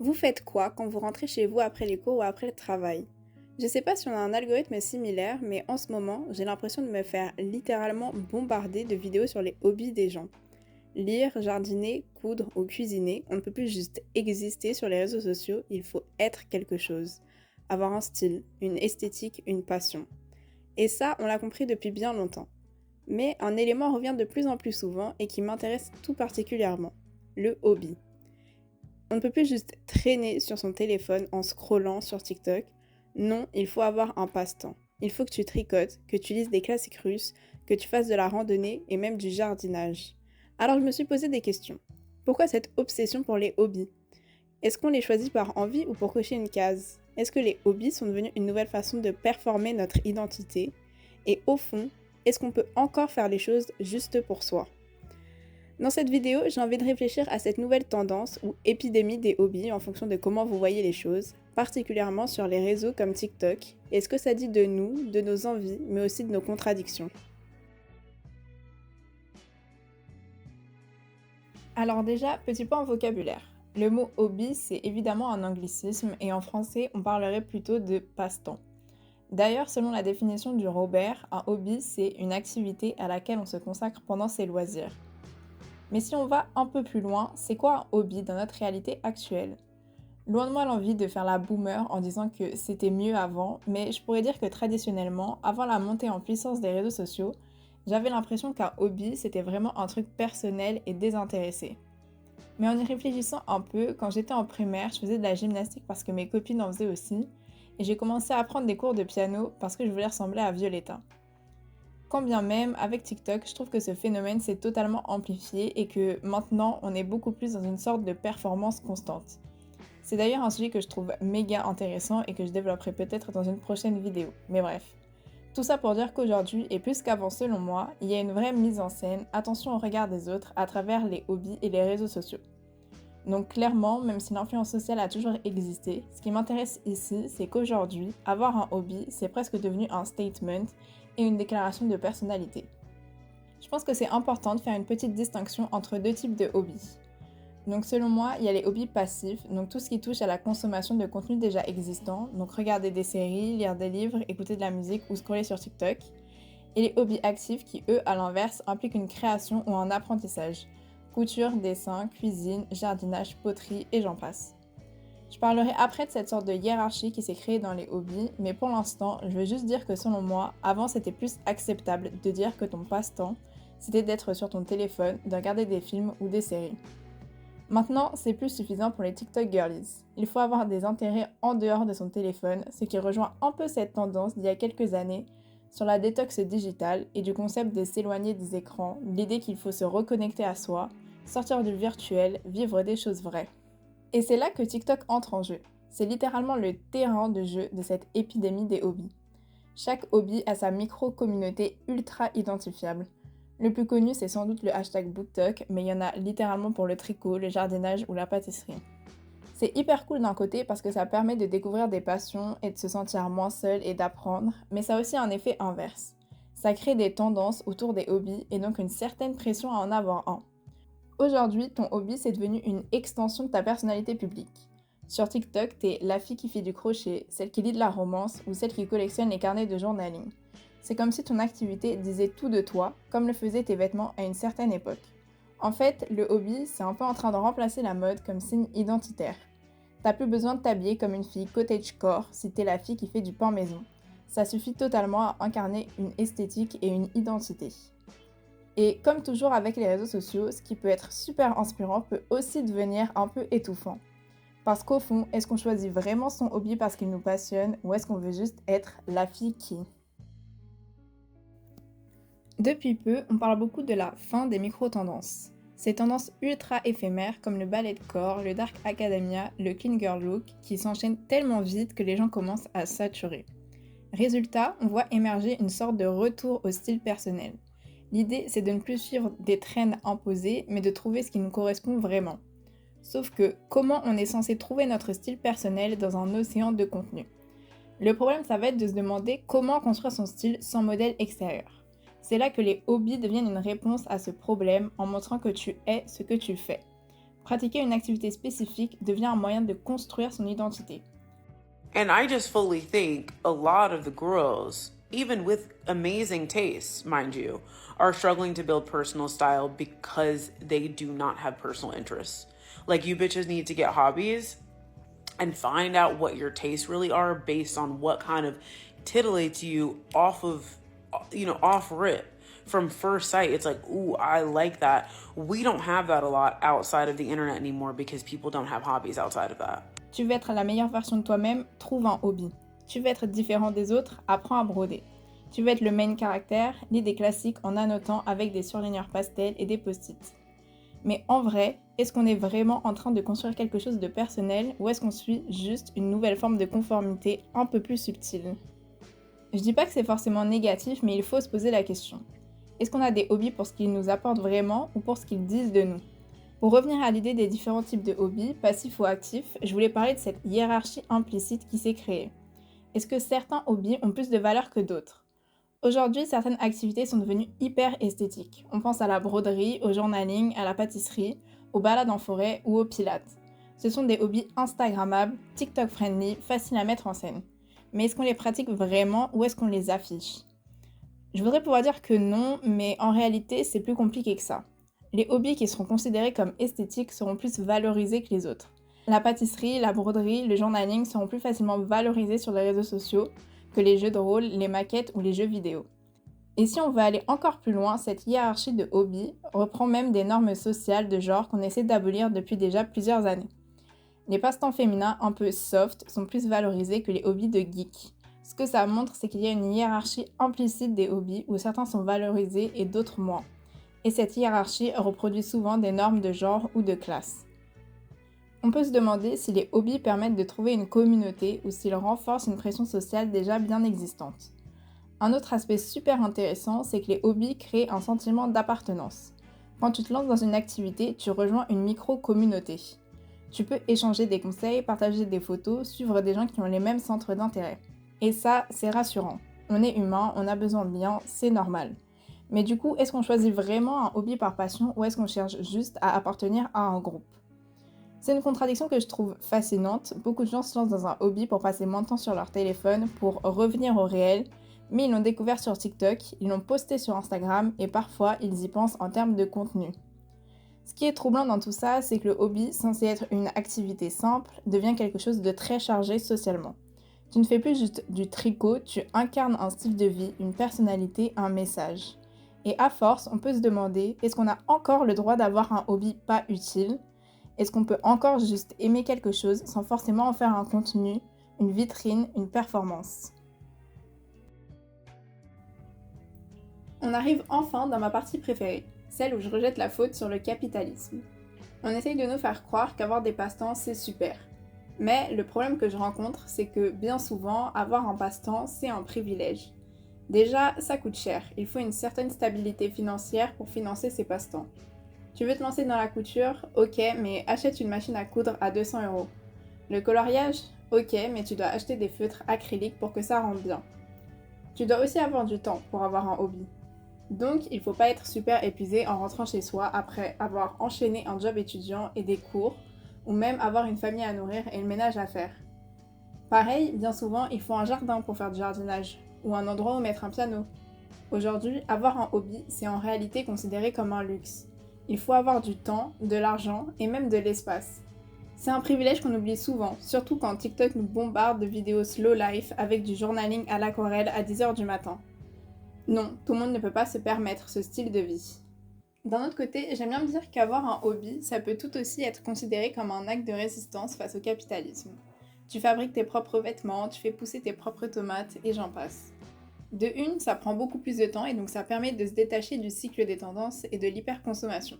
Vous faites quoi quand vous rentrez chez vous après les cours ou après le travail? Je sais pas si on a un algorithme similaire, mais en ce moment, j'ai l'impression de me faire littéralement bombarder de vidéos sur les hobbies des gens. Lire, jardiner, coudre ou cuisiner, on ne peut plus juste exister sur les réseaux sociaux, il faut être quelque chose. Avoir un style, une esthétique, une passion. Et ça, on l'a compris depuis bien longtemps. Mais un élément revient de plus en plus souvent et qui m'intéresse tout particulièrement, le hobby. On ne peut plus juste traîner sur son téléphone en scrollant sur TikTok. Non, il faut avoir un passe-temps. Il faut que tu tricotes, que tu lises des classiques russes, que tu fasses de la randonnée et même du jardinage. Alors je me suis posé des questions. Pourquoi cette obsession pour les hobbies? Est-ce qu'on les choisit par envie ou pour cocher une case? Est-ce que les hobbies sont devenus une nouvelle façon de performer notre identité? Et au fond, est-ce qu'on peut encore faire les choses juste pour soi? Dans cette vidéo, j'ai envie de réfléchir à cette nouvelle tendance ou épidémie des hobbies en fonction de comment vous voyez les choses, particulièrement sur les réseaux comme TikTok, et ce que ça dit de nous, de nos envies, mais aussi de nos contradictions. Alors déjà, petit point en vocabulaire. Le mot hobby, c'est évidemment un anglicisme et en français, on parlerait plutôt de passe-temps. D'ailleurs, selon la définition du Robert, un hobby, c'est une activité à laquelle on se consacre pendant ses loisirs. Mais si on va un peu plus loin, c'est quoi un hobby dans notre réalité actuelle? Loin de moi l'envie de faire la boomer en disant que c'était mieux avant, mais je pourrais dire que traditionnellement, avant la montée en puissance des réseaux sociaux, j'avais l'impression qu'un hobby c'était vraiment un truc personnel et désintéressé. Mais en y réfléchissant un peu, quand j'étais en primaire, je faisais de la gymnastique parce que mes copines en faisaient aussi, et j'ai commencé à prendre des cours de piano parce que je voulais ressembler à Violetta. Quand bien même, avec TikTok, je trouve que ce phénomène s'est totalement amplifié et que maintenant, on est beaucoup plus dans une sorte de performance constante. C'est d'ailleurs un sujet que je trouve méga intéressant et que je développerai peut-être dans une prochaine vidéo. Mais bref. Tout ça pour dire qu'aujourd'hui, et plus qu'avant selon moi, il y a une vraie mise en scène, attention au regard des autres à travers les hobbies et les réseaux sociaux. Donc clairement, même si l'influence sociale a toujours existé, ce qui m'intéresse ici, c'est qu'aujourd'hui, avoir un hobby, c'est presque devenu un statement et une déclaration de personnalité. Je pense que c'est important de faire une petite distinction entre deux types de hobbies. Donc selon moi, il y a les hobbies passifs, donc tout ce qui touche à la consommation de contenu déjà existant, donc regarder des séries, lire des livres, écouter de la musique ou scroller sur TikTok. Et les hobbies actifs qui, eux, à l'inverse, impliquent une création ou un apprentissage. Couture, dessin, cuisine, jardinage, poterie et j'en passe. Je parlerai après de cette sorte de hiérarchie qui s'est créée dans les hobbies, mais pour l'instant, je veux juste dire que selon moi, avant c'était plus acceptable de dire que ton passe-temps, c'était d'être sur ton téléphone, de regarder des films ou des séries. Maintenant, c'est plus suffisant pour les TikTok girlies. Il faut avoir des intérêts en dehors de son téléphone, ce qui rejoint un peu cette tendance d'il y a quelques années sur la détox digitale et du concept de s'éloigner des écrans, l'idée qu'il faut se reconnecter à soi, sortir du virtuel, vivre des choses vraies. Et c'est là que TikTok entre en jeu. C'est littéralement le terrain de jeu de cette épidémie des hobbies. Chaque hobby a sa micro-communauté ultra identifiable. Le plus connu, c'est sans doute le hashtag BookTok, mais il y en a littéralement pour le tricot, le jardinage ou la pâtisserie. C'est hyper cool d'un côté parce que ça permet de découvrir des passions et de se sentir moins seul et d'apprendre, mais ça a aussi un effet inverse. Ça crée des tendances autour des hobbies et donc une certaine pression à en avoir un. Aujourd'hui, ton hobby, c'est devenu une extension de ta personnalité publique. Sur TikTok, t'es la fille qui fait du crochet, celle qui lit de la romance ou celle qui collectionne les carnets de journaling. C'est comme si ton activité disait tout de toi, comme le faisaient tes vêtements à une certaine époque. En fait, le hobby, c'est un peu en train de remplacer la mode comme signe identitaire. T'as plus besoin de t'habiller comme une fille cottagecore si t'es la fille qui fait du pain maison. Ça suffit totalement à incarner une esthétique et une identité. Et comme toujours avec les réseaux sociaux, ce qui peut être super inspirant peut aussi devenir un peu étouffant. Parce qu'au fond, est-ce qu'on choisit vraiment son hobby parce qu'il nous passionne ou est-ce qu'on veut juste être la fille qui? Depuis peu, on parle beaucoup de la fin des micro-tendances. Ces tendances ultra éphémères comme le ballet de corps, le dark academia, le clean girl look qui s'enchaînent tellement vite que les gens commencent à saturer. Résultat, on voit émerger une sorte de retour au style personnel. L'idée, c'est de ne plus suivre des trends imposés, mais de trouver ce qui nous correspond vraiment. Sauf que, comment on est censé trouver notre style personnel dans un océan de contenu? Le problème, ça va être de se demander comment construire son style sans modèle extérieur. C'est là que les hobbies deviennent une réponse à ce problème en montrant que tu es ce que tu fais. Pratiquer une activité spécifique devient un moyen de construire son identité. And I just fully think a lot of the girls, even with amazing tastes, mind you, are struggling to build personal style because they do not have personal interests. Like, you bitches need to get hobbies and find out what your tastes really are based on what kind of titillates you off rip. From first sight, it's like, ooh, I like that. We don't have that a lot outside of the internet anymore because people don't have hobbies outside of that. Tu veux être la meilleure version de toi-même, trouve un hobby. Tu veux être différent des autres, apprends à broder. Tu veux être le main caractère, lis des classiques en annotant avec des surligneurs pastels et des post-it. Mais en vrai, est-ce qu'on est vraiment en train de construire quelque chose de personnel ou est-ce qu'on suit juste une nouvelle forme de conformité un peu plus subtile? Je dis pas que c'est forcément négatif, mais il faut se poser la question. Est-ce qu'on a des hobbies pour ce qu'ils nous apportent vraiment ou pour ce qu'ils disent de nous? Pour revenir à l'idée des différents types de hobbies, passifs ou actifs, je voulais parler de cette hiérarchie implicite qui s'est créée. Est-ce que certains hobbies ont plus de valeur que d'autres? Aujourd'hui, certaines activités sont devenues hyper esthétiques. On pense à la broderie, au journaling, à la pâtisserie, aux balades en forêt ou aux pilates. Ce sont des hobbies instagrammables, TikTok-friendly, faciles à mettre en scène. Mais est-ce qu'on les pratique vraiment ou est-ce qu'on les affiche? Je voudrais pouvoir dire que non, mais en réalité, c'est plus compliqué que ça. Les hobbies qui seront considérés comme esthétiques seront plus valorisés que les autres. La pâtisserie, la broderie, le journaling seront plus facilement valorisés sur les réseaux sociaux que les jeux de rôle, les maquettes ou les jeux vidéo. Et si on veut aller encore plus loin, cette hiérarchie de hobbies reprend même des normes sociales de genre qu'on essaie d'abolir depuis déjà plusieurs années. Les passe-temps féminins un peu soft sont plus valorisés que les hobbies de geek. Ce que ça montre, c'est qu'il y a une hiérarchie implicite des hobbies où certains sont valorisés et d'autres moins. Et cette hiérarchie reproduit souvent des normes de genre ou de classe. On peut se demander si les hobbies permettent de trouver une communauté ou s'ils renforcent une pression sociale déjà bien existante. Un autre aspect super intéressant, c'est que les hobbies créent un sentiment d'appartenance. Quand tu te lances dans une activité, tu rejoins une micro-communauté. Tu peux échanger des conseils, partager des photos, suivre des gens qui ont les mêmes centres d'intérêt. Et ça, c'est rassurant. On est humain, on a besoin de liens, c'est normal. Mais du coup, est-ce qu'on choisit vraiment un hobby par passion ou est-ce qu'on cherche juste à appartenir à un groupe? C'est une contradiction que je trouve fascinante. Beaucoup de gens se lancent dans un hobby pour passer moins de temps sur leur téléphone, pour revenir au réel, mais ils l'ont découvert sur TikTok, ils l'ont posté sur Instagram et parfois ils y pensent en termes de contenu. Ce qui est troublant dans tout ça, c'est que le hobby, censé être une activité simple, devient quelque chose de très chargé socialement. Tu ne fais plus juste du tricot, tu incarnes un style de vie, une personnalité, un message. Et à force, on peut se demander, est-ce qu'on a encore le droit d'avoir un hobby pas utile? Est-ce qu'on peut encore juste aimer quelque chose sans forcément en faire un contenu, une vitrine, une performance? On arrive enfin dans ma partie préférée, celle où je rejette la faute sur le capitalisme. On essaye de nous faire croire qu'avoir des passe-temps, c'est super. Mais le problème que je rencontre, c'est que bien souvent, avoir un passe-temps, c'est un privilège. Déjà, ça coûte cher, il faut une certaine stabilité financière pour financer ces passe-temps. Tu veux te lancer dans la couture? Ok, mais achète une machine à coudre à 200 €. Le coloriage? Ok, mais tu dois acheter des feutres acryliques pour que ça rende bien. Tu dois aussi avoir du temps pour avoir un hobby. Donc, il faut pas être super épuisé en rentrant chez soi après avoir enchaîné un job étudiant et des cours, ou même avoir une famille à nourrir et le ménage à faire. Pareil, bien souvent, il faut un jardin pour faire du jardinage, ou un endroit où mettre un piano. Aujourd'hui, avoir un hobby, c'est en réalité considéré comme un luxe. Il faut avoir du temps, de l'argent et même de l'espace. C'est un privilège qu'on oublie souvent, surtout quand TikTok nous bombarde de vidéos slow life avec du journaling à l'aquarelle à 10h du matin. Non, tout le monde ne peut pas se permettre ce style de vie. D'un autre côté, j'aime bien me dire qu'avoir un hobby, ça peut tout aussi être considéré comme un acte de résistance face au capitalisme. Tu fabriques tes propres vêtements, tu fais pousser tes propres tomates et j'en passe. De une, ça prend beaucoup plus de temps et donc ça permet de se détacher du cycle des tendances et de l'hyperconsommation.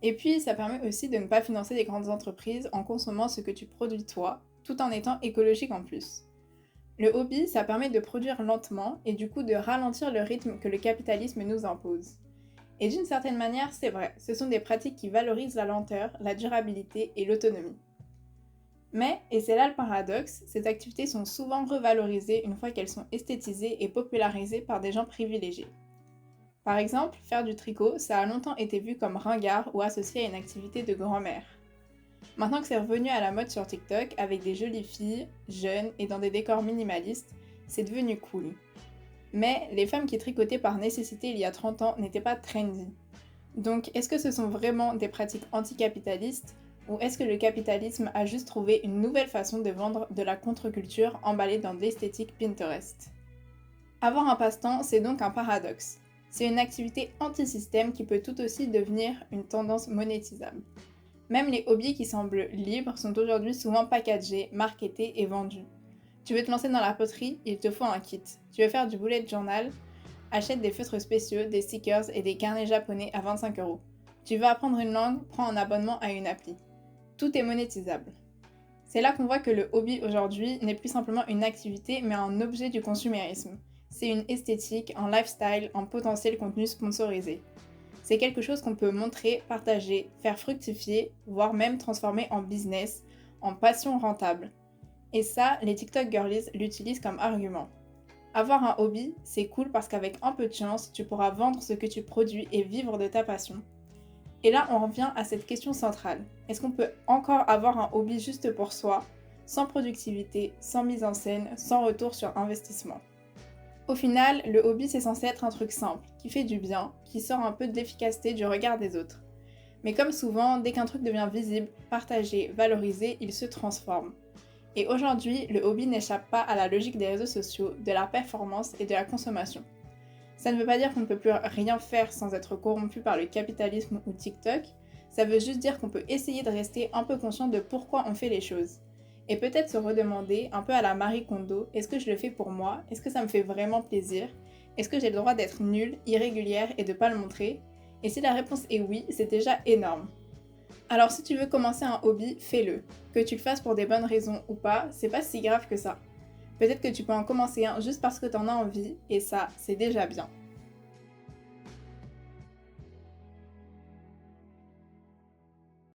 Et puis, ça permet aussi de ne pas financer des grandes entreprises en consommant ce que tu produis toi, tout en étant écologique en plus. Le hobby, ça permet de produire lentement et du coup de ralentir le rythme que le capitalisme nous impose. Et d'une certaine manière, c'est vrai, ce sont des pratiques qui valorisent la lenteur, la durabilité et l'autonomie. Mais, et c'est là le paradoxe, ces activités sont souvent revalorisées une fois qu'elles sont esthétisées et popularisées par des gens privilégiés. Par exemple, faire du tricot, ça a longtemps été vu comme ringard ou associé à une activité de grand-mère. Maintenant que c'est revenu à la mode sur TikTok avec des jolies filles, jeunes et dans des décors minimalistes, c'est devenu cool. Mais les femmes qui tricotaient par nécessité il y a 30 ans n'étaient pas trendy. Donc est-ce que ce sont vraiment des pratiques anticapitalistes ou est-ce que le capitalisme a juste trouvé une nouvelle façon de vendre de la contre-culture emballée dans de l'esthétique Pinterest? Avoir un passe-temps, c'est donc un paradoxe. C'est une activité anti-système qui peut tout aussi devenir une tendance monétisable. Même les hobbies qui semblent libres sont aujourd'hui souvent packagés, marketés et vendus. Tu veux te lancer dans la poterie, il te faut un kit. Tu veux faire du bullet journal, achète des feutres spéciaux, des stickers et des carnets japonais à 25 €. Tu veux apprendre une langue, prends un abonnement à une appli. Tout est monétisable. C'est là qu'on voit que le hobby aujourd'hui n'est plus simplement une activité mais un objet du consumérisme. C'est une esthétique, un lifestyle, un potentiel contenu sponsorisé. C'est quelque chose qu'on peut montrer, partager, faire fructifier, voire même transformer en business, en passion rentable. Et ça, les TikTok girlies l'utilisent comme argument. Avoir un hobby, c'est cool parce qu'avec un peu de chance, tu pourras vendre ce que tu produis et vivre de ta passion. Et là, on revient à cette question centrale. Est-ce qu'on peut encore avoir un hobby juste pour soi, sans productivité, sans mise en scène, sans retour sur investissement? Au final, le hobby c'est censé être un truc simple, qui fait du bien, qui sort un peu de l'efficacité du regard des autres. Mais comme souvent, dès qu'un truc devient visible, partagé, valorisé, il se transforme. Et aujourd'hui, le hobby n'échappe pas à la logique des réseaux sociaux, de la performance et de la consommation. Ça ne veut pas dire qu'on ne peut plus rien faire sans être corrompu par le capitalisme ou TikTok, ça veut juste dire qu'on peut essayer de rester un peu conscient de pourquoi on fait les choses. Et peut-être se redemander, un peu à la Marie Kondo, est-ce que je le fais pour moi? Est-ce que ça me fait vraiment plaisir? Est-ce que j'ai le droit d'être nulle, irrégulière et de pas le montrer? Et si la réponse est oui, c'est déjà énorme. Alors si tu veux commencer un hobby, fais-le. Que tu le fasses pour des bonnes raisons ou pas, c'est pas si grave que ça. Peut-être que tu peux en commencer un juste parce que t'en as envie, et ça, c'est déjà bien.